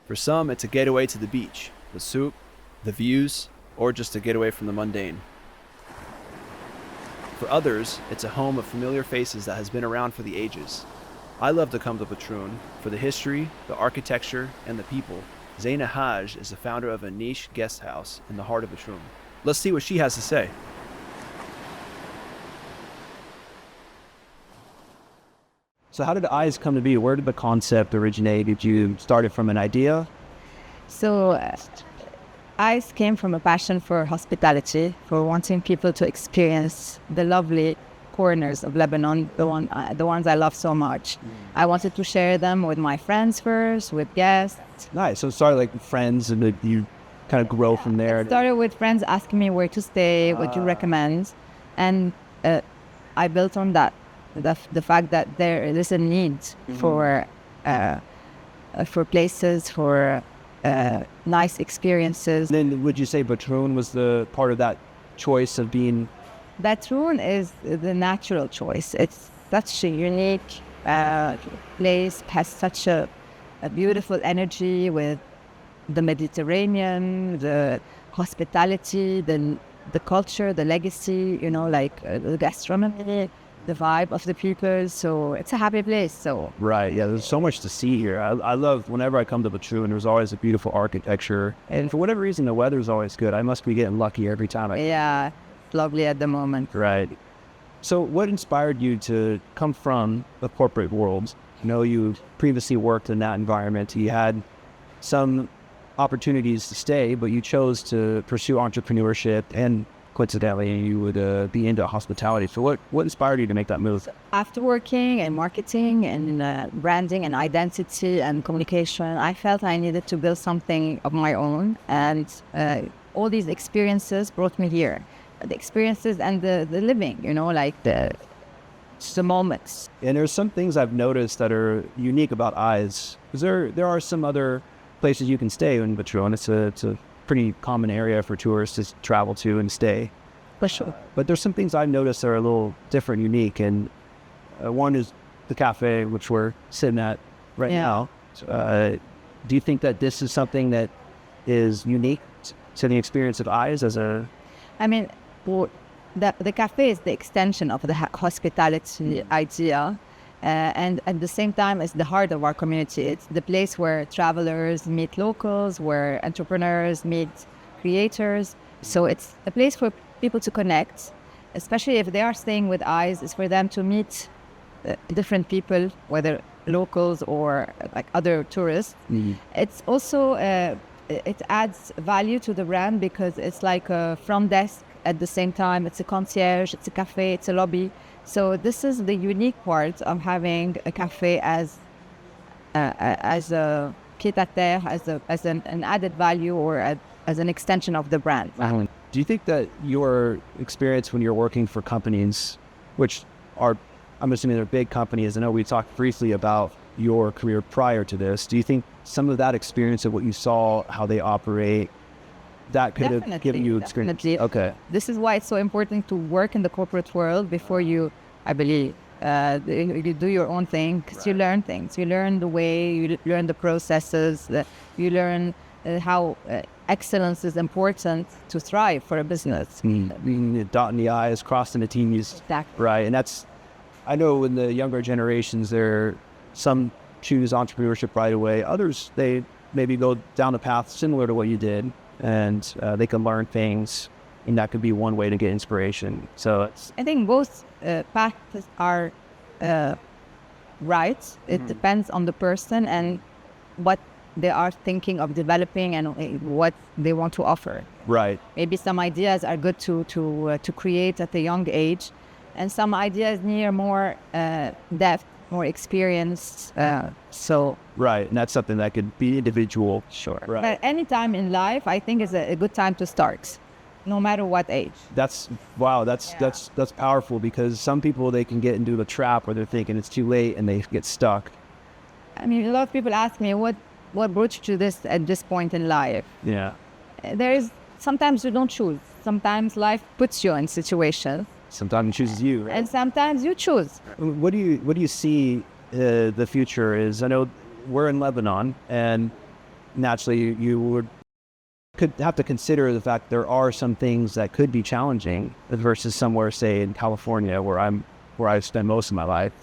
For some, it's a getaway to the beach, the soup, the views, or just a getaway from the mundane. For others, it's a home of familiar faces that has been around for the ages. I love to come to Batroun for the history, the architecture, and the people. Zeina Haj is the founder of a niche guest house in the heart of Batroun. Let's see what she has to say. So how did Eyes come to be? Where did the concept originate? Did you start it from an idea? So, ICE came from a passion for hospitality, for wanting people to experience the lovely corners of Lebanon, the ones I love so much. I wanted to share them with my friends first, with guests. Nice. So it started like friends, and you kind of grow from there. It started with friends asking me where to stay, what you recommend, and I built on that. The fact that there is a need for places, for nice experiences. Then would you say Batroun was the part of that choice of being? Batroun is the natural choice. It's such a unique place, has such a beautiful energy with the Mediterranean, the hospitality, the culture, the legacy, the gastronomy, the vibe of the people. So it's a happy place. So Right, yeah, there's so much to see here. I love, whenever I come to Batroun, there's always a beautiful architecture. And for whatever reason, the weather's always good. I must be getting lucky every time yeah, lovely at the moment. Right. So what inspired you to come from the corporate world? You previously worked in that environment. You had some opportunities to stay, but you chose to pursue entrepreneurship, and coincidentally, you would be into hospitality. So what inspired you to make that move? After working in marketing and branding and identity and communication, I felt I needed to build something of my own. And all these experiences brought me here. The experiences and the living, the moments. And there's some things I've noticed that are unique about Eyes. Because there are some other places you can stay in Batroun. It's a pretty common area for tourists to travel to and stay. For sure. But there's some things I've noticed that are a little different, unique. And one is the cafe, which we're sitting at right now. Do you think that this is something that is unique to the experience of Eyes as a... I mean, the cafe is the extension of the hospitality idea, and at the same time, it's the heart of our community. It's the place where travelers meet locals, where entrepreneurs meet creators. So it's a place for people to connect, especially if they are staying with Eyes. It's for them to meet different people, whether locals or like other tourists. It's also it adds value to the brand because it's like a front desk. At the same time, it's a concierge, it's a cafe, it's a lobby. So this is the unique part of having a cafe as a pied-à-terre, as an added value, or as an extension of the brand. Do you think that your experience when you're working for companies, which are, I'm assuming they're big companies, I know we talked briefly about your career prior to this, do you think some of that experience of what you saw, how they operate, that could have given you experience? Definitely. Okay. This is why it's so important to work in the corporate world before you, I believe, you do your own thing, because you learn things. You learn the way, you learn the processes, you learn how excellence is important to thrive for a business. Dotting the I's, crossing the T's. Exactly. Right, and that's, I know in the younger generations, some choose entrepreneurship right away. Others, they maybe go down a path similar to what you did, and they can learn things, and that could be one way to get inspiration. So I think both paths are right. It depends on the person and what they are thinking of developing and what they want to offer. Right. Maybe some ideas are good to create at a young age, and some ideas need more depth, more experience. Right, and that's something that could be individual. Sure. Right. But any time in life, I think is a good time to start, no matter what age. That's powerful, because some people, they can get into the trap where they're thinking it's too late and they get stuck. I mean, a lot of people ask me what brought you to this at this point in life. Yeah. Sometimes you don't choose. Sometimes life puts you in situations. Sometimes it chooses you, right? And sometimes you choose. What do you see the future is? I know we're in Lebanon, and naturally you could have to consider the fact there are some things that could be challenging versus somewhere, say in California, where I spend most of my life.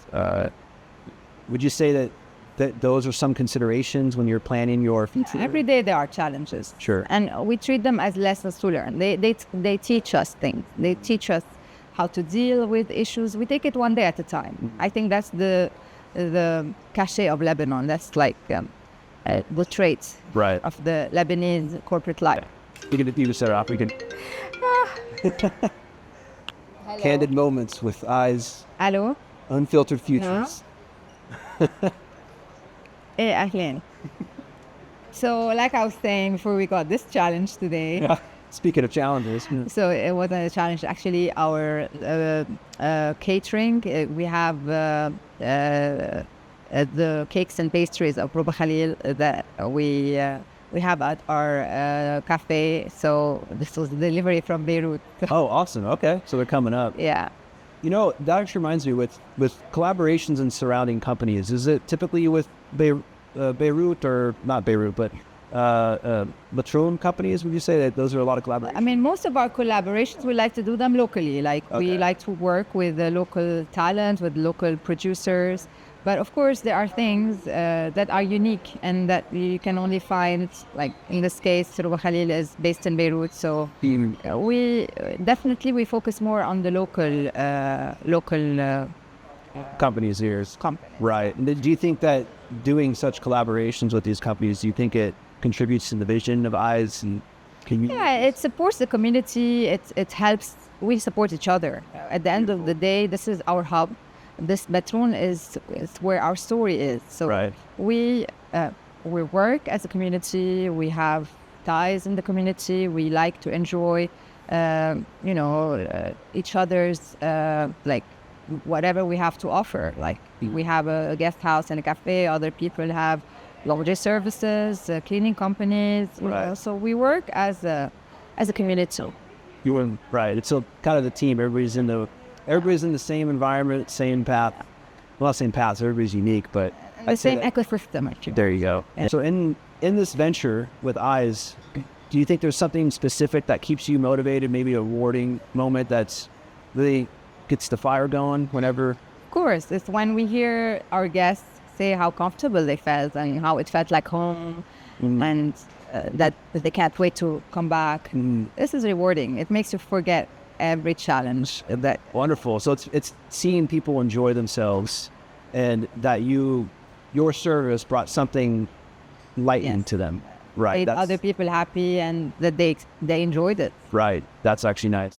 Would you say that those are some considerations when you're planning your future? Every day there are challenges. Sure. And we treat them as lessons to learn. They teach us things. They teach us how to deal with issues. We take it one day at a time. I think that's the cachet of Lebanon. That's like the traits Right. of the Lebanese corporate life. You can start off. We can candid moments with eyes, Hello? unfiltered futures. Hey, Ahlen. So, like I was saying before we got this challenge today, Yeah. Speaking of challenges, so it wasn't a challenge. Actually, our catering, we have the cakes and pastries of Ruba Khalil that we have at our cafe. So this was delivery from Beirut. oh, awesome. Okay, so they're coming up. Yeah. You know, that actually reminds me with collaborations and surrounding companies. Is it typically with Beirut or not Beirut, but Batroun companies? Would you say that those are a lot of collaborations? I mean, most of our collaborations, we like to do them locally. Like we like to work with the local talent, with local producers. But of course, there are things that are unique and that you can only find, like in this case, Ruba Khalil is based in Beirut. So we definitely focus more on the local companies here. companies. Right. And do you think that doing such collaborations with these companies, do you think it contributes to the vision of Eyes and community? Yeah, it supports the community. It helps. We support each other. At the end of the day, this is our hub. This Batroun is where our story is. So Right. we work as a community. We have ties in the community. We like to enjoy, each other's like whatever we have to offer. Like we have a guest house and a cafe. Other people have laundry services, cleaning companies. Right. So we work as a community. You were right. It's kind of the team. Everybody's in the same environment, same path. Well, not same paths. Everybody's unique, but The same ecosystem, actually. there you go. Yeah. So in this venture with Eyes, do you think there's something specific that keeps you motivated? Maybe a rewarding moment that's really gets the fire going whenever? Of course, it's when we hear our guests say how comfortable they felt and how it felt like home, and that they can't wait to come back. This is rewarding. It makes you forget every challenge. That Wonderful. So it's seeing people enjoy themselves, and that your service brought something light Yes. into them. Right. made other people happy and that they enjoyed it. Right. That's actually nice.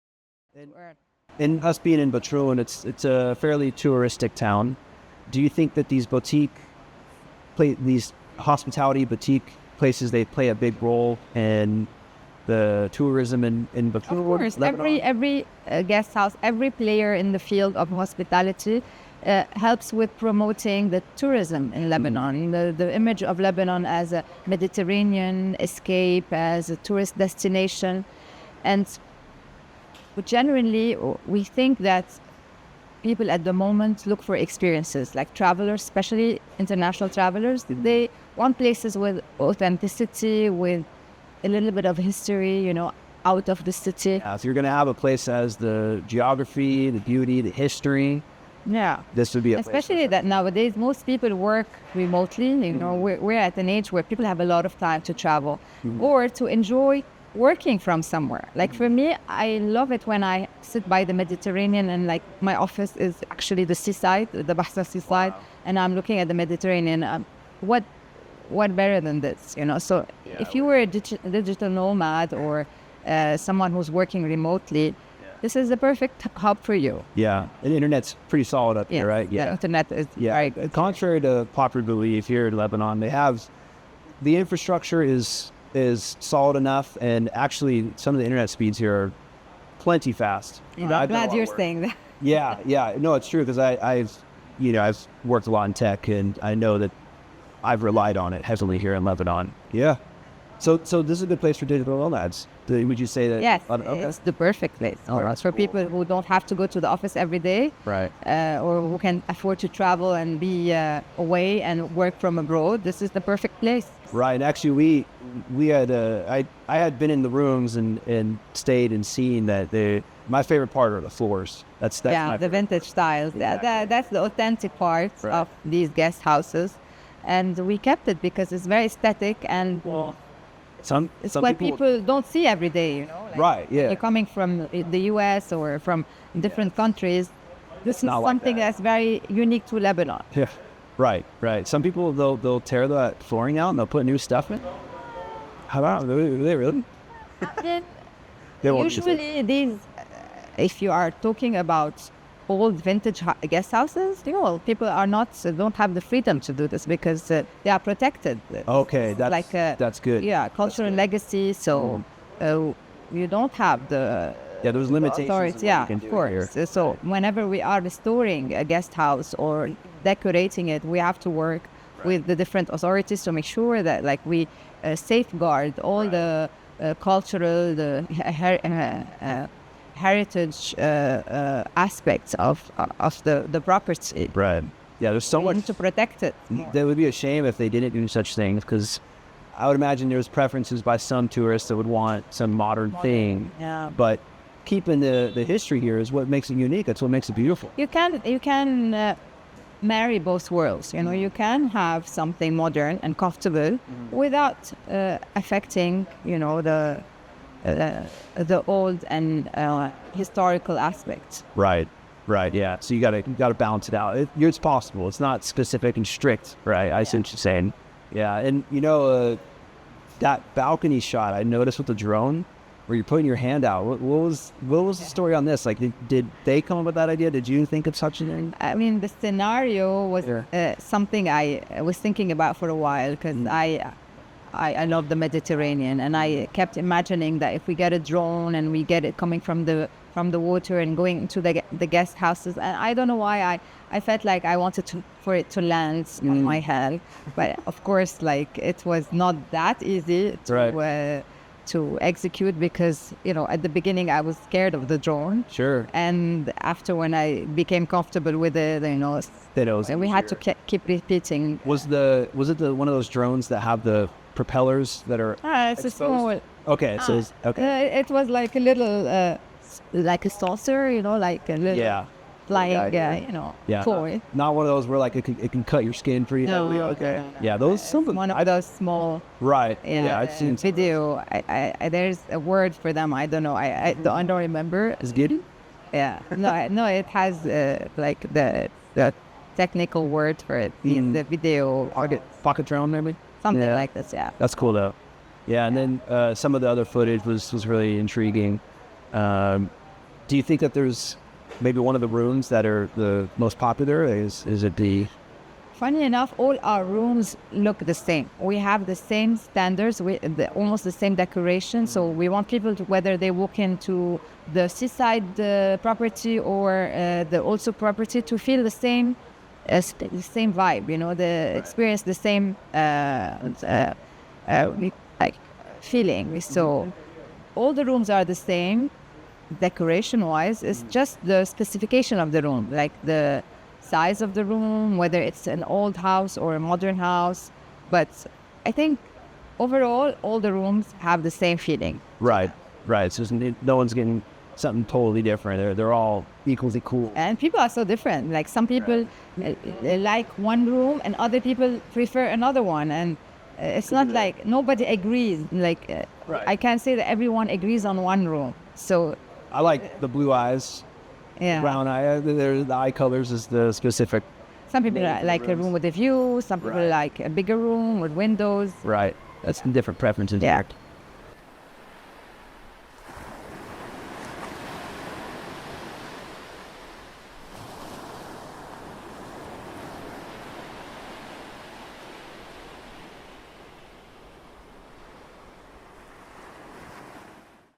And us being in Batroun, it's a fairly touristic town. Do you think that these hospitality boutique places, they play a big role in the tourism in Batroun? Of course, Lebanon? every guest house, every player in the field of hospitality helps with promoting the tourism in Lebanon, the image of Lebanon as a Mediterranean escape, as a tourist destination. And generally, we think that people at the moment look for experiences, like travelers, especially international travelers. They want places with authenticity, with a little bit of history, out of the city. Yeah, so you're going to have a place that has the geography, the beauty, the history. Yeah. This would be a Especially place. that nowadays most people work remotely. We're at an age where people have a lot of time to travel or to enjoy working from somewhere. Like for me, I love it when I sit by the Mediterranean and like my office is actually the seaside, the Bahsa seaside, and I'm looking at the Mediterranean. What better than this, So if you were a digital nomad or someone who's working remotely, this is the perfect hub for you. Yeah, and the internet's pretty solid up here, right? The internet is very good. Contrary to popular belief, here in Lebanon, they have the infrastructure is solid enough, and actually some of the internet speeds here are plenty fast. I'm glad you're saying that. Yeah, no, it's true because I've worked a lot in tech, and I know that I've relied on it heavily here in Lebanon. Yeah. So this is a good place for digital nomads. Would you say that? Yes, Okay. it's the perfect place for us, for people who don't have to go to the office every day, Right. or who can afford to travel and be away and work from abroad. This is the perfect place. Right. Actually, we had I had been in the rooms and stayed and seen that my favorite part are the floors. That's Yeah, my the favorite. vintage styles. That's the authentic part of these guest houses, and we kept it because it's very aesthetic and it's what people don't see every day. You know, Right, yeah. You're coming from the U.S. or from different countries. This is not like something that. that's very unique to Lebanon. Yeah. Right. Some people they'll tear that flooring out and they'll put new stuff in. How about they really? They won't use it. Usually, these, if you are talking about old vintage guest houses, people don't have the freedom to do this because they are protected. Okay, that's good. Yeah, cultural legacy. So you don't have the There's limitations. authority. on what Yeah, you can of do course. here. So whenever we are restoring a guest house or decorating it, we have to work with the different authorities to make sure that we safeguard all the cultural, the heritage aspects of the property. Right. Yeah, there's so We much. need to protect it more. That would be a shame if they didn't do such things, because I would imagine there's preferences by some tourists that would want some modern thing. Yeah. But keeping the history here is what makes it unique. That's what makes it beautiful. You can marry both worlds. You can have something modern and comfortable without affecting, the old and historical aspects. Right. Yeah. So you gotta balance it out. It's possible. It's not specific and strict. Right. I see what you're saying. Yeah. And that balcony shot I noticed with the drone, where you're putting your hand out. What was the story on this? Like, did they come up with that idea? Did you think of such a thing? I mean, the scenario was something I was thinking about for a while because I love the Mediterranean, and I kept imagining that if we get a drone and we get it coming from the water and going into the guest houses, and I don't know why I felt like I wanted for it to land on my head, but of course, it was not that easy to execute because at the beginning I was scared of the drone. Sure. And after, when I became comfortable with it, and we had to keep repeating. Was it one of those drones that have the propellers that are It's a small. okay? So It was like a little, like a saucer, like a little flying, toy. Not one of those where it can cut your skin pretty heavily. Okay. Yeah, those One of those small. Right. Yeah, I've seen some. Video. I there's a word for them. I don't know. I don't remember. Is Giddy? Yeah. No. It has the technical word for it in the video. Pocket drone, maybe. Something like this. Yeah. That's cool though. Yeah, and then some of the other footage was really intriguing. Do you think that there's maybe one of the rooms that are the most popular? Is it the? Funny enough, all our rooms look the same. We have the same standards, almost the same decoration. So we want people to, whether they walk into the seaside property or the also property, to feel the same vibe. Experience the same feeling. So all the rooms are the same, decoration-wise. It's just the specification of the room, like the size of the room, whether it's an old house or a modern house. But I think overall, all the rooms have the same feeling. Right. So no one's getting something totally different. They're all equally cool. And people are so different. Like some people like one room and other people prefer another one. And it's not like nobody agrees. I can't say that everyone agrees on one room. So I like the blue eyes, brown eye. The eye colors is the specific. Some people like a room with a view. Some people like a bigger room with windows. Right. That's different preferences. Yeah.